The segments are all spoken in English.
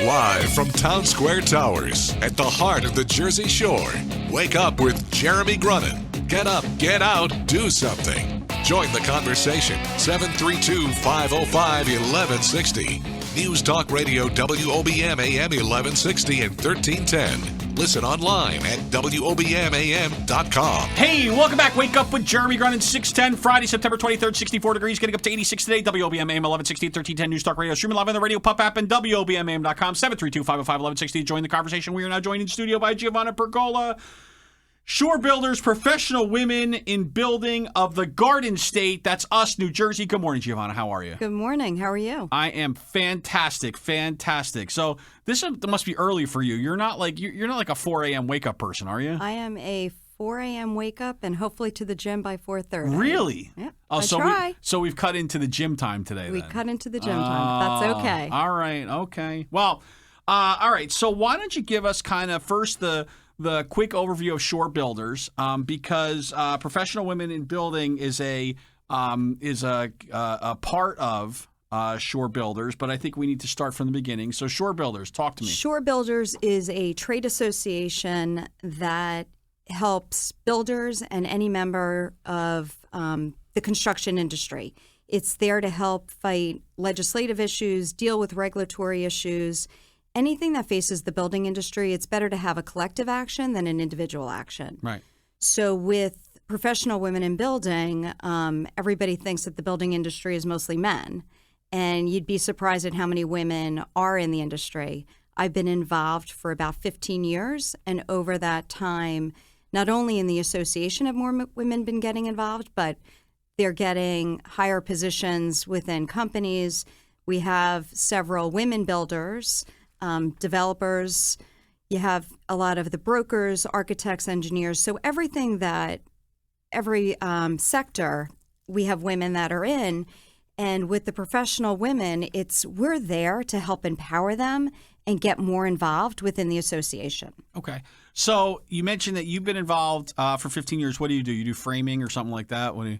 Live from Town Square Towers at the heart of the Jersey Shore. Wake up with Jeremy Grunin. Get up, get out, do something. Join the conversation. 732-505-1160. News Talk Radio WOBM AM 1160 and 1310. Listen online at WOBMAM.com. Hey, welcome back. Wake up with Jeremy Grunin, 610, Friday, September 23rd, 64 degrees, getting up to 86 today. WOBM AM 1160 and 1310 News Talk Radio. Streaming live on the radio, Pup app, and WOBMAM.com. 732-505-1160. Join the conversation. We are now joined in studio by Giovanna Pergola, Shore Builders, Professional Women in Building of the Garden State. That's us, New Jersey. Good morning, Giovanna. How are you? Good morning. How are you? I am fantastic. So this must be early for you. You're not like a 4 a.m. wake up person, are you? I am a 4 a.m. wake up and hopefully to the gym by 4:30. Really? Yep. Oh, I try. So we've cut into the gym time today. We then. cut into the gym time, but that's okay. All right. Okay. Well, all right. So why don't you give us kind of first the quick overview of Shore Builders, because Professional Women in Building is a part of Shore Builders, but I think we need to start from the beginning. So Shore Builders, talk to me. Shore Builders is a trade association that helps builders and any member of the construction industry. It's there to help fight legislative issues, deal with regulatory issues. Anything that faces the building industry, it's better to have a collective action than an individual action. Right. So with Professional Women in Building, everybody thinks that the building industry is mostly men. And you'd be surprised at how many women are in the industry. I've been involved for about 15 years. And over that time, not only in the association have more women been getting involved, but they're getting higher positions within companies. We have several women builders, developers, you have a lot of the brokers, architects, engineers. So every sector, we have women that are in. And with the Professional Women, we're there to help empower them and get more involved within the association. Okay. So you mentioned that you've been involved for 15 years. What do? You do framing or something like that? What do you...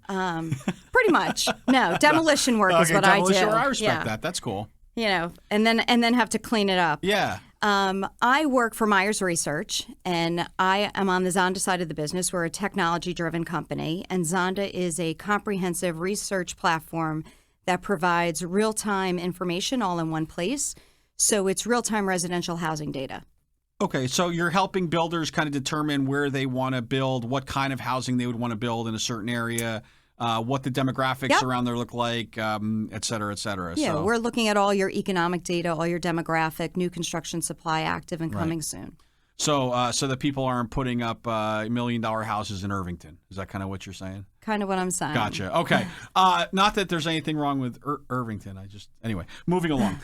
Pretty much. No, demolition work is what I do. I respect that. That's cool. You know, and then have to clean it up. Yeah. I work for Myers Research, and I am on the Zonda side of the business. We're a technology-driven company, and Zonda is a comprehensive research platform that provides real-time information all in one place. So it's real-time residential housing data. Okay, so you're helping builders kind of determine where they want to build, what kind of housing they would want to build in a certain area, what the demographics around there look like, et cetera, et cetera. Yeah, so, we're looking at all your economic data, all your demographic, new construction supply active and coming soon. So that people aren't putting up $1 million houses in Irvington. Is that kind of what you're saying? Kind of what I'm saying. Gotcha. Okay. Not that there's anything wrong with Irvington. Anyway, moving along.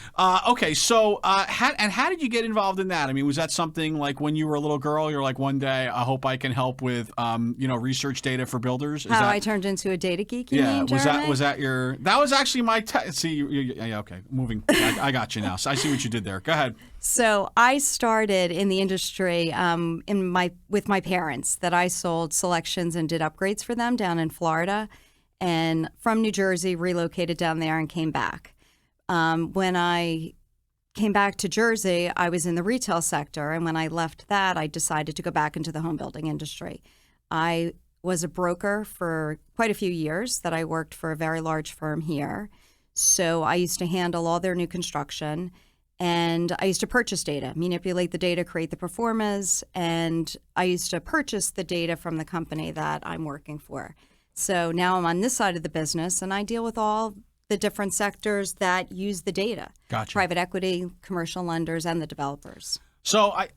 Okay. So, how did you get involved in that? I mean, was that something like when you were a little girl, you're like, one day, I hope I can help with, research data for builders? I turned into a data geek, you mean, Jeremy? That was actually my, okay. Moving. I got you now. So I see what you did there. Go ahead. So I started in the industry with my parents that I sold selections and did upgrades for them down in Florida, and from New Jersey relocated down there and came back. When I came back to Jersey, I was in the retail sector, and when I left that, I decided to go back into the home building industry. I was a broker for quite a few years that I worked for a very large firm here. So I used to handle all their new construction. And I used to purchase data, manipulate the data, create the performas, and I used to purchase the data from the company that I'm working for. So now I'm on this side of the business, and I deal with all the different sectors that use the data. Gotcha. Private equity, commercial lenders, and the developers. So I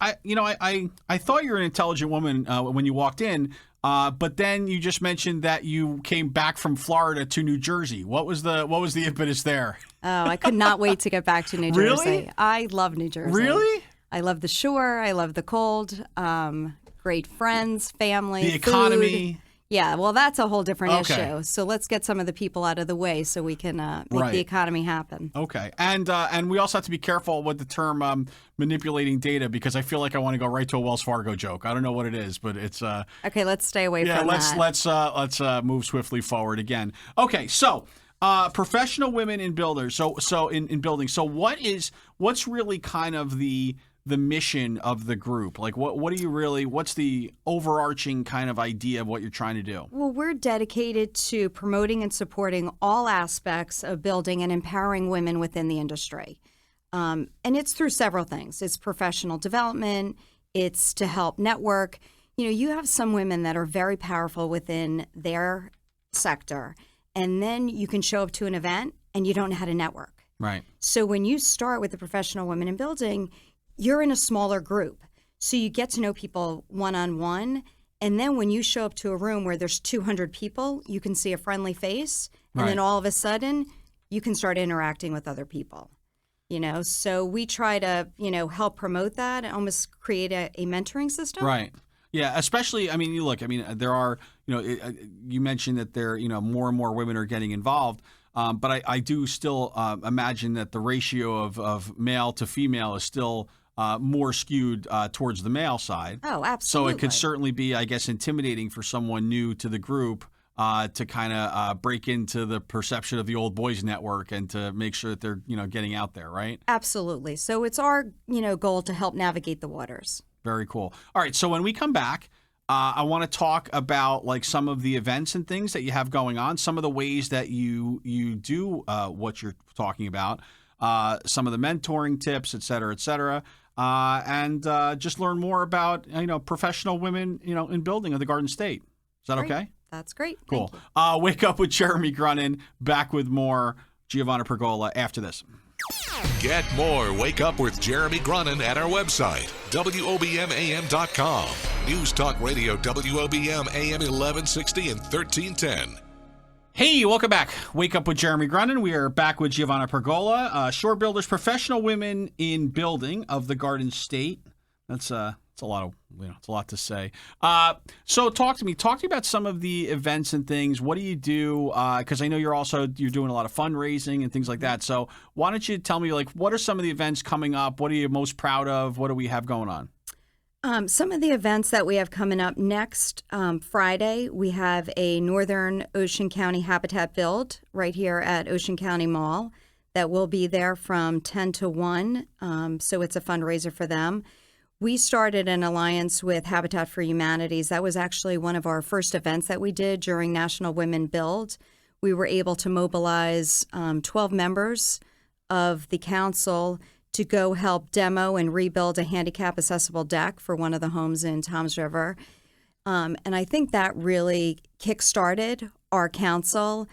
thought you were an intelligent woman when you walked in, but then you just mentioned that you came back from Florida to New Jersey. What was the impetus there? Oh, I could not wait to get back to New Jersey. Really? I love New Jersey. Really? I love the shore. I love the cold. Great friends, family, the economy. Food. Yeah, well, that's a whole different Okay. issue. So let's get some of the people out of the way so we can make the economy happen. Okay, and we also have to be careful with the term manipulating data, because I feel like I want to go right to a Wells Fargo joke. I don't know what it is, but it's okay. Let's stay away from that. Let's move swiftly forward again. Okay, so Professional women in builders. So in building. So what's really kind of the mission of the group? Like what's the overarching kind of idea of what you're trying to do? Well, we're dedicated to promoting and supporting all aspects of building and empowering women within the industry. And it's through several things. It's professional development. It's to help network. You have some women that are very powerful within their sector, and then you can show up to an event and you don't know how to network. Right. So when you start with the professional women in building, you're in a smaller group. So you get to know people one-on-one. And then when you show up to a room where there's 200 people, you can see a friendly face. And then all of a sudden, you can start interacting with other people. So we try to, help promote that and almost create a mentoring system. Right. Yeah, especially, there are, you mentioned that there, more and more women are getting involved. But I do still imagine that the ratio of male to female is still more skewed towards the male side. Oh, absolutely. So it could certainly be, I guess, intimidating for someone new to the group to kind of break into the perception of the old boys network and to make sure that they're, getting out there, right? Absolutely. So it's our, goal to help navigate the waters. Very cool. All right. So when we come back, I want to talk about like some of the events and things that you have going on, some of the ways that you do what you're talking about, some of the mentoring tips, et cetera, and just learn more about, professional women, in building of the Garden State. Is that okay? That's great. Cool. Wake Up with Jeremy Grunin. Back with more Giovanna Pergola after this. Get more Wake Up with Jeremy Grunin at our website, WOBMAM.com. News Talk Radio, WOBM AM 1160 and 1310. Hey, welcome back. Wake Up with Jeremy Grunin. We are back with Giovanna Pergola, Shore Builders, Professional Women in Building of the Garden State. It's a lot to say. So talk to me about some of the events and things. What do you do? Because I know you're doing a lot of fundraising and things like that. So why don't you tell me, like, what are some of the events coming up? What are you most proud of? What do we have going on? Some of the events that we have coming up next Friday, we have a Northern Ocean County Habitat Build right here at Ocean County Mall that will be there from 10 to 1. So it's a fundraiser for them. We started an alliance with Habitat for Humanities. That was actually one of our first events that we did during National Women Build. We were able to mobilize 12 members of the council to go help demo and rebuild a handicap accessible deck for one of the homes in Toms River. And I think that really kick-started our council.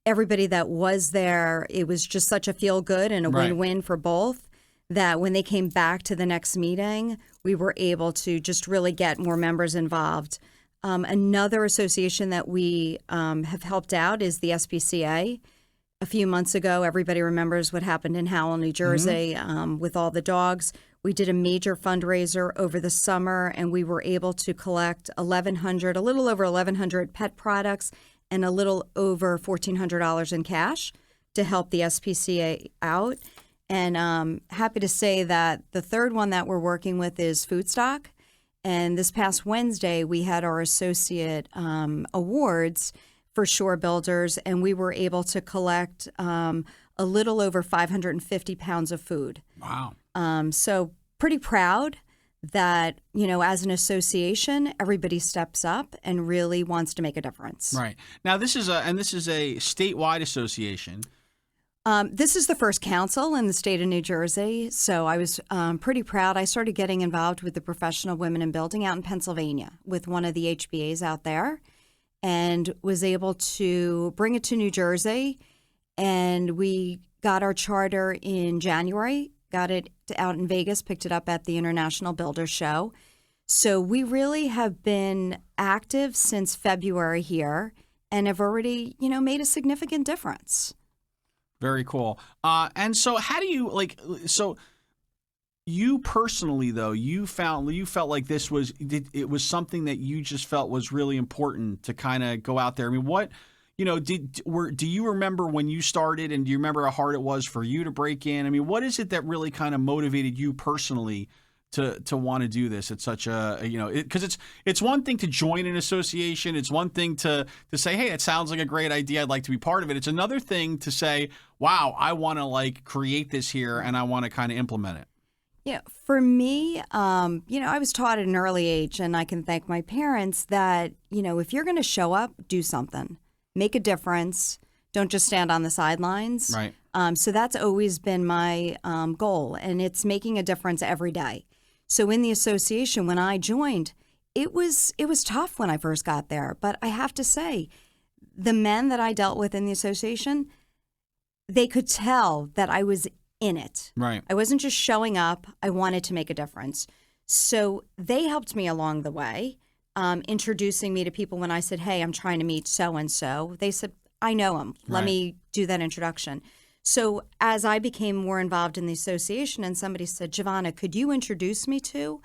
Everybody that was there, it was just such a feel-good and a win-win for both, that when they came back to the next meeting, we were able to just really get more members involved. Another association that we have helped out is the Spca. A few months ago, everybody remembers what happened in Howell, New Jersey, with all the dogs. We did a major fundraiser over the summer, and we were able to collect a little over 1,100 pet products and a little over $1,400 in cash to help the Spca out. And happy to say that the third one that we're working with is Foodstock. And this past Wednesday, we had our associate awards for Shore Builders, and we were able to collect a little over 550 pounds of food. Wow. So pretty proud that, as an association, everybody steps up and really wants to make a difference. Right. Now, this is a statewide association. This is the first council in the state of New Jersey, so I was pretty proud. I started getting involved with the Professional Women in Building out in Pennsylvania with one of the HBAs out there, and was able to bring it to New Jersey. And we got our charter in January, got it out in Vegas, picked it up at the International Builder Show. So we really have been active since February here and have already, made a significant difference. Very cool. And so how do you so you personally, though, you felt like it was something that you just felt was really important to kind of go out there. I mean, what, do you remember when you started, and do you remember how hard it was for you to break in? I mean, what is it that really kind of motivated you personally to want to do this at such a, because it's one thing to join an association. It's one thing to say, hey, it sounds like a great idea. I'd like to be part of it. It's another thing to say, wow, I want to like create this here and I want to kind of implement it. Yeah, for me, I was taught at an early age, and I can thank my parents that, if you're going to show up, do something, make a difference. Don't just stand on the sidelines. Right. So that's always been my goal, and it's making a difference every day. So in the association, when I joined, it was tough when I first got there. But I have to say, the men that I dealt with in the association, they could tell that I was in it. Right. I wasn't just showing up. I wanted to make a difference. So they helped me along the way, introducing me to people when I said, hey, I'm trying to meet so-and-so. They said, I know him. Let me do that introduction. So as I became more involved in the association and somebody said, Giovanna, could you introduce me to?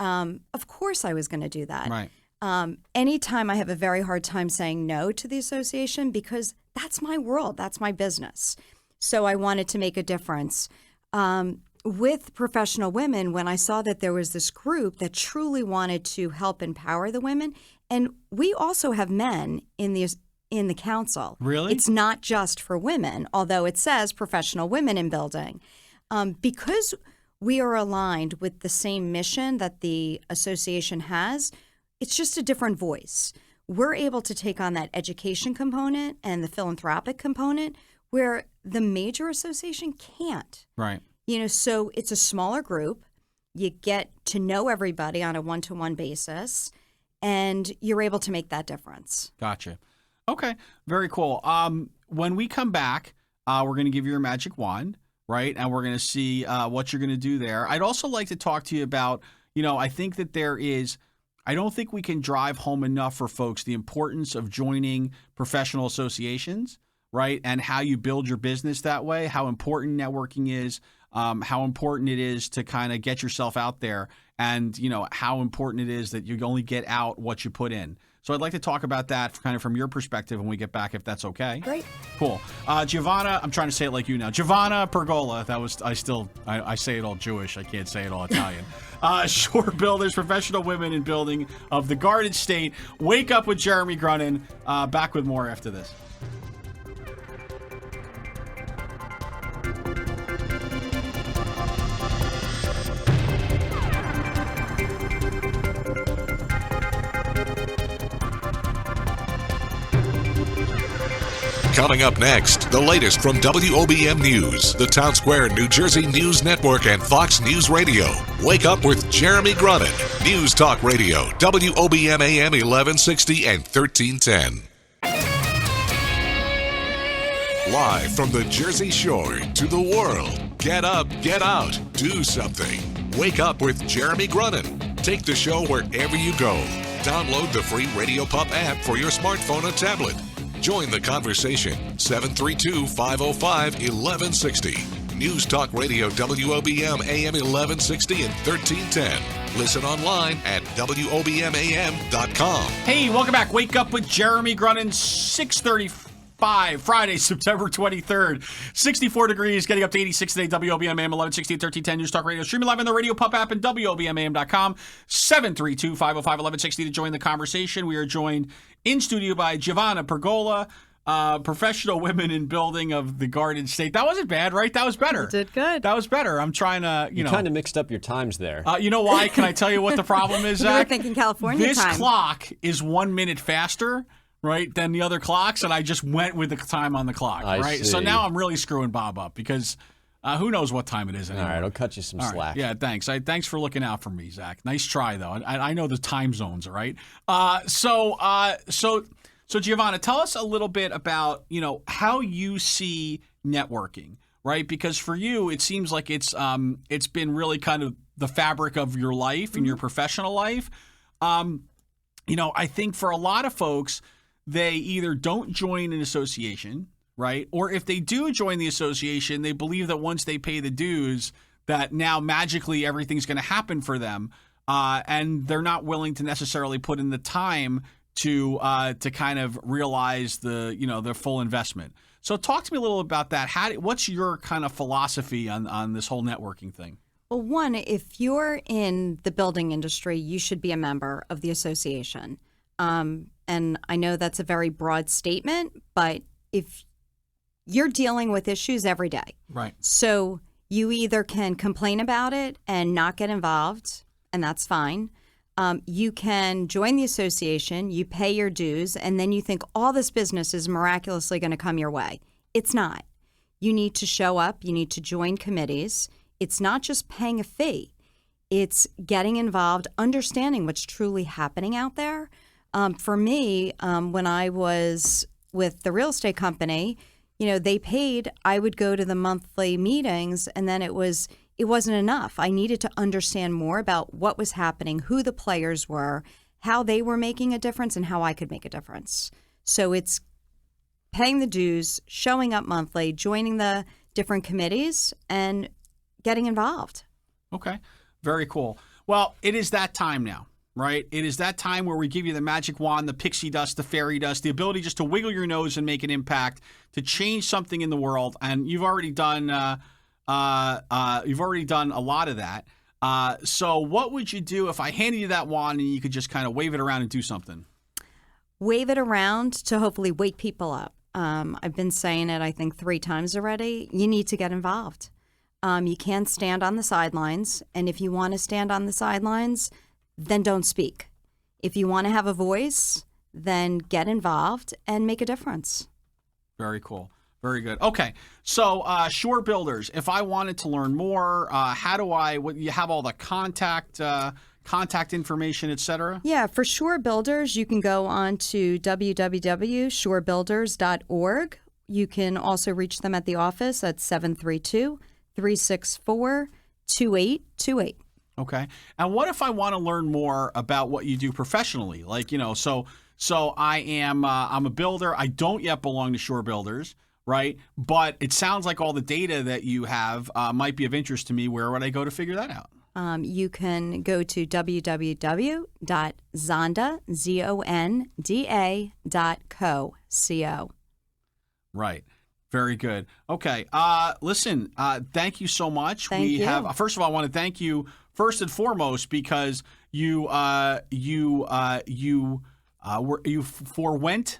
Of course I was going to do that. Right. Anytime I have a very hard time saying no to the association because that's my world. That's my business. So I wanted to make a difference. With Professional Women, when I saw that there was this group that truly wanted to help empower the women, and we also have men in the council. Really? It's not just for women, although it says Professional Women in Building. Because we are aligned with the same mission that the association has, it's just a different voice. We're able to take on that education component and the philanthropic component where the major association can't. Right. So it's a smaller group. You get to know everybody on a one-to-one basis, and you're able to make that difference. Gotcha. Okay. Very cool. When we come back, we're going to give you your magic wand, right? And we're going to see what you're going to do there. I'd also like to talk to you about, I think that I don't think we can drive home enough for folks the importance of joining professional associations, right? And how you build your business that way, how important networking is, how important it is to kind of get yourself out there, and, how important it is that you only get out what you put in. So I'd like to talk about that kind of from your perspective when we get back, if that's okay. Great. Cool. Giovanna, I'm trying to say it like you now. Giovanna Pergola, I say it all Jewish. I can't say it all Italian. Shore Builders, Professional Women in Building of the Garden State. Wake Up with Jeremy Grunin. Back with more after this. Coming up next, the latest from WOBM News, the Town Square, New Jersey News Network, and Fox News Radio. Wake up with Jeremy Grunin. News Talk Radio, WOBM AM 1160 and 1310. Live from the Jersey Shore to the world. Get up, get out, do something. Wake up with Jeremy Grunin. Take the show wherever you go. Download the free Radio Pup app for your smartphone or tablet. Join the conversation, 732-505-1160. News Talk Radio, WOBM AM 1160 and 1310. Listen online at WOBMAM.com. Hey, welcome back. Wake Up with Jeremy Grunin, 6:35, Friday, September 23rd. 64 degrees, getting up to 86 today, WOBM AM 1160 and 1310. News Talk Radio. Streaming live on the Radio Pup app and WOBMAM.com. 732-505-1160 to join the conversation. We are joined in studio by Giovanna Pergola, Professional Women in Building of the Garden State. That wasn't bad, right? That was better. You did good. That was better. I'm trying to, You kind of mixed up your times there. You know why? Can I tell you what the problem is, Zach? You were thinking California this time. This clock is 1 minute faster, right, than the other clocks, and I just went with the time on the clock, right? See. So now I'm really screwing Bob up because who knows what time it is anymore. All right, I'll cut you some slack. Yeah, thanks. Thanks for looking out for me, Zach. Nice try, though. I know the time zones, all right? So Giovanna, tell us a little bit about, how you see networking, right? Because for you, it seems like it's been really kind of the fabric of your life and your professional life. I think for a lot of folks, they either don't join an association, right? Or if they do join the association, they believe that once they pay the dues, that now magically everything's going to happen for them. And they're not willing to necessarily put in the time to kind of realize the full investment. So talk to me a little about that. What's your kind of philosophy on this whole networking thing? Well, one, if you're in the building industry, you should be a member of the association. And I know that's a very broad statement, but if you're dealing with issues every day. Right. So you either can complain about it and not get involved, and that's fine. You can join the association, you pay your dues, and then you think all this business is miraculously going to come your way. It's not. You need to show up. You need to join committees. It's not just paying a fee. It's getting involved, understanding what's truly happening out there. For me, when I was with the real estate company, they paid. I would go to the monthly meetings, and then it wasn't enough. I needed to understand more about what was happening, who the players were, how they were making a difference, and how I could make a difference. So it's paying the dues, showing up monthly, joining the different committees, and getting involved. Okay. Very cool. Well, it is that time now, right? It is that time where we give you the magic wand, the pixie dust, the fairy dust, the ability just to wiggle your nose and make an impact, to change something in the world. And you've already done a lot of that. So what would you do if I handed you that wand and you could just kind of wave it around and do something? Wave it around to hopefully wake people up. I've been saying it, I think, 3 times already. You need to get involved. You can't stand on the sidelines. And if you want to stand on the sidelines, then don't speak. If you want to have a voice, then get involved and make a difference. Very cool. Very good. Okay. So, Shore Builders, if I wanted to learn more, how do you have all the contact information, et cetera? Yeah, for Shore Builders, you can go on to www.shorebuilders.org. You can also reach them at the office at 732-364-2828. Okay. And what if I want to learn more about what you do professionally? Like, so I'm a builder. I don't yet belong to Shore Builders, right? But it sounds like all the data that you have might be of interest to me. Where would I go to figure that out? You can go to www.zonda.co. Right. Very good. Okay. Listen, thank you so much. Thank you. First of all, I want to thank you first and foremost because you forwent?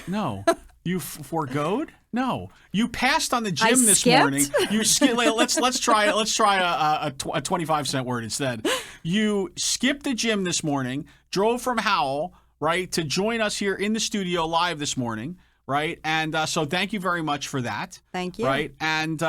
No. You forgoed? No. You passed on the gym this morning. You let's try a 25-cent word instead. You skipped the gym this morning, drove from Howell, right, to join us here in the studio live this morning, right? And so thank you very much for that. Thank you. Right? And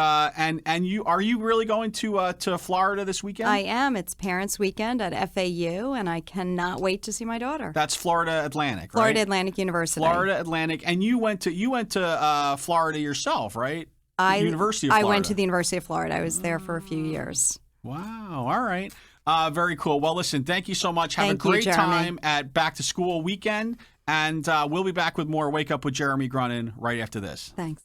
you are you really going to Florida this weekend? I am. It's Parents Weekend at FAU, and I cannot wait to see my daughter. That's Florida Atlantic, right? Florida Atlantic University. Florida Atlantic, and you went to Florida yourself, right? University of Florida. I went to the University of Florida. I was there for a few years. Wow. All right. Very cool. Well, listen, thank you so much. Have a great time at Back to School weekend. And we'll be back with more Wake Up with Jeremy Grunin right after this. Thanks.